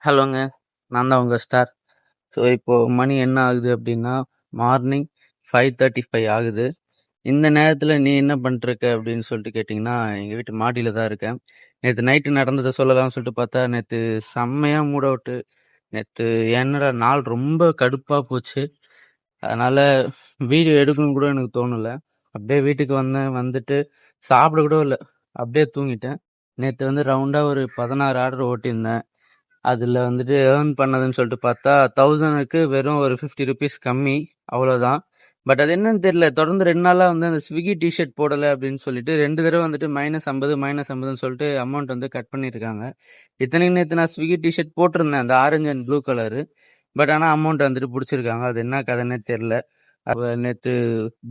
ஹலோங்க. நான் தான் உங்க ஸ்டார். ஸோ, இப்போ மணி என்ன ஆகுது அப்டின்னா, மார்னிங் 5:35 ஆகுது. இந்த நேரத்தில நீ என்ன பண்ணிட்டுருக்க அப்டின்னு சொல்லிட்டு கேட்டிங்கன்னா, எங்க வீட்டு மாடியில தான் இருக்கேன். நேத்து நைட்டு நடந்தத சொல்லலாம்னு சொல்லிட்டு பார்த்தா, நேத்து செம்மையா மூட் அவுட்டு. நேத்து என்னடா நாள் ரொம்ப கடுப்பா போச்சு. அதனால வீடியோ எடுக்கணும்னு கூட எனக்கு தோணல. அப்டியே வீட்டுக்கு வந்தேன். வந்துட்டு சாப்பிட கூட இல்ல. அப்டியே தூங்கிட்டேன். நேத்து வந்து ரவுண்டா ஒரு 16 ஆர்டர் ஓட்டியிருந்தேன். அதுல வந்துட்டு ஏர்ன் பண்ணதுன்னு சொல்லிட்டு பார்த்தா 1000க்கு வெறும் ஒரு ₹50 கம்மி. அவ்வளோதான். பட் அது என்னன்னு தெரியல. தொடர்ந்து 2 நாளா வந்து அந்த ஸ்விக்கி ஷர்ட் போடல அப்படின்னு சொல்லிட்டு 2 தடவ வந்துட்டு -50, -50ன்னு சொல்லிட்டு அமௌண்ட் வந்து கட் பண்ணியிருக்காங்க. இத்தனைக்கும் நேத்து நான் ஸ்விக்கி ஷர்ட் போட்டிருந்தேன். அந்த orange and blue colour. But ஆனா அமௌண்ட் வந்துட்டு புடிச்சிருக்காங்க. அது என்ன கதைன்னே தெரியல. நேத்து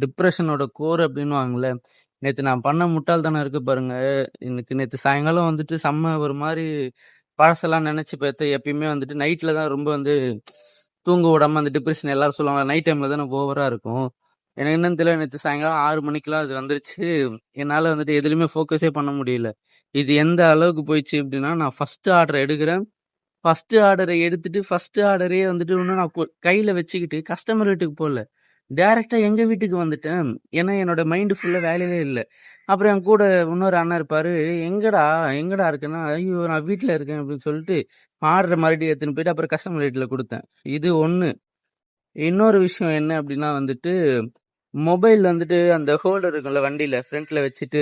டிப்ரஷனோட கோர் அப்படின்னுவாங்கல்ல. நேத்து நான் பண்ண முட்டாள்தனம் இருக்கு பாருங்க. எனக்கு நேத்து சாயங்காலம் வந்துட்டு செம்ம ஒரு மாரி பழசெல்லாம் நெனச்சு பார்த்து எப்பயுமே வந்துட்டு நைட்ல தான் ரொம்ப வந்து தூங்க விடாம அந்த டிப்ரஷன் எல்லாரும் சொல்லுவாங்க. நைட் டைம்ல தானே ஓவரா இருக்கும். எனக்கு என்னன்னு தெரியல. நேத்து சாயங்காலம் 6 மணிக்கெல்லாம் அது வந்துருச்சு. என்னால வந்துட்டு எதுலயுமே ஃபோக்கஸே பண்ண முடியல. இது எந்த அளவுக்கு போயிடுச்சு அப்படின்னா, நான் ஃபர்ஸ்ட் ஆர்டர் எடுக்கிறேன். ஃபர்ஸ்ட் ஆர்டர எடுத்துட்டு, ஃபர்ஸ்ட் ஆர்டரயே வந்துட்டு இன்னும் நான் கையில வச்சுக்கிட்டு கஸ்டமர் வீட்டுக்கு போல. டைரக்ட்டா எங்க வீட்டுக்கு வந்துட்டேன். ஏன்னா, என்னோட மைண்ட் ஃபுல்லா வேலையிலே இல்ல. அப்புறம் என் கூட இன்னொரு அண்ணன் இருப்பாரு. "எங்கடா? எங்கடா இருக்கேன்னா?" "ஐயோ! நான் வீட்ல இருக்கேன்" அப்படின்னு சொல்லிட்டு ஆர்டர மறுபடியும் எடுத்துன்னு போயிட்டு அப்புறம் கஸ்டமர் வீட்ல குடுத்தேன். இது 1. இன்னொரு விஷயம் என்ன அப்படின்னா வந்துட்டு, மொபைல் வந்துட்டு அந்த ஹோல்டர் இருக்கும்ல வண்டியில ஃப்ரண்ட்ல வச்சுட்டு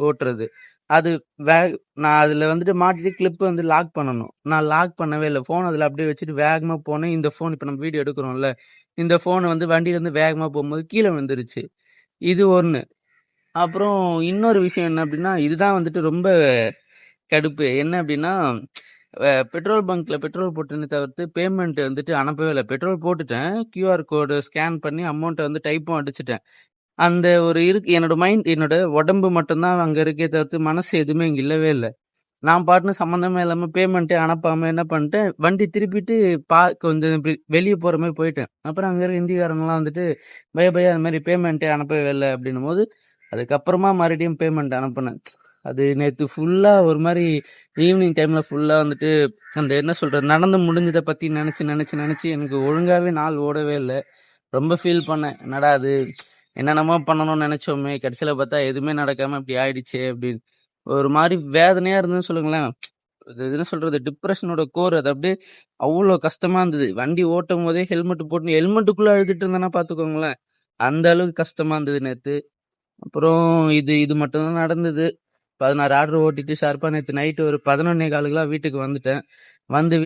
ஓட்டுறது. அது வே நான் அதுல வந்துட்டு மாட்டிட்டு கிளிப் வந்து லாக் பண்ணணும். நான் லாக் பண்ணவே இல்ல. ஃபோன் அதுல அப்படியே வச்சுட்டு வேகமா போனேன். இந்த ஃபோன் இப்ப நம்ம வீடியோ எடுக்கிறோம்ல, இந்த ஃபோன் வந்து வண்டியிலருந்து வேகமா போம்போது கீழ விழுந்துருச்சு. இது 1. அப்புறம் இன்னொரு விஷயம் என்ன அப்படின்னா, இதுதான் வந்துட்டு ரொம்ப கடுப்பு. என்ன அப்படின்னா, பெட்ரோல் பங்க்ல பெட்ரோல் போட்டேனே தவிர்த்து பேமெண்ட் வந்துட்டு அனுப்பவே இல்ல. பெட்ரோல் போட்டுட்டேன். கியூஆர் கோடு ஸ்கேன் பண்ணி அமௌண்ட்ட வந்து டைப்பும் அடிச்சுட்டேன். அந்த ஒரு என்னோட உடம்பு மட்டும் தான் அங்க இருக்கே தவிர்த்து, மனசு எதுவுமே இங்க இல்லவே இல்ல. நான் பாட்டுன்னு சம்மந்தமே இல்லாம பேமெண்ட்டே அனுப்பாம என்ன பண்ணிட்டேன், வண்டி திருப்பிட்டு கொஞ்சம் இப்டி வெளிய போற மாரி போயிட்டேன். அப்புறம் அங்க இருக்க ஹிந்திக்காரங்கலாம் வந்துட்டு, "பையா பையா அது மாரி பேமெண்ட்டே அனுப்பவே இல்ல" அப்டின்னும்போது, அதுக்கப்புறமா மறுபடியும் பேமெண்ட் அனுப்புனேன். அது நேத்து ஃபுல்லா ஒரு மாரி ஈவினிங் டைம்ல ஃபுல்லா வந்துட்டு, அந்த என்ன சொல்றது, நடந்து முடிஞ்சத பத்தி நெனச்சு எனக்கு ஒழுங்காவே நாள் ஓடவே இல்ல. ரொம்ப ஃபீல் பண்ணேன். என்னடா இது! என்னென்னமோ பண்ணணும்னு நெனச்சோமே! கடைசில பார்த்தா எதுவுமே நடக்காம இப்டி ஆயிடுச்சே! அப்டின்னு. ஒரு மாரி வேதனையா இருந்ததுன்னு சொல்லுங்களேன். அது என்ன சொல்றது? டிப்ரஷனோட கோர் அது அப்படியே அவ்ளோ கஷ்டமா இருந்தது. வண்டி ஓட்டும்போதே ஹெல்மெட்டுக்குள்ள அழுதுட்டு இருந்தேன்னா பார்த்துக்கோங்களேன். அந்த அளவுக்கு கஷ்டமா இருந்தது நேத்து. அப்புறம் இது இது மட்டும் தான் நடந்தது. 16 ஆர்டர் ஓட்டிட்டு ஷார்ப்பா நேத்து நைட் ஒரு 11:15க்குலாம் வீட்டுக்கு வந்துட்டேன். வந்து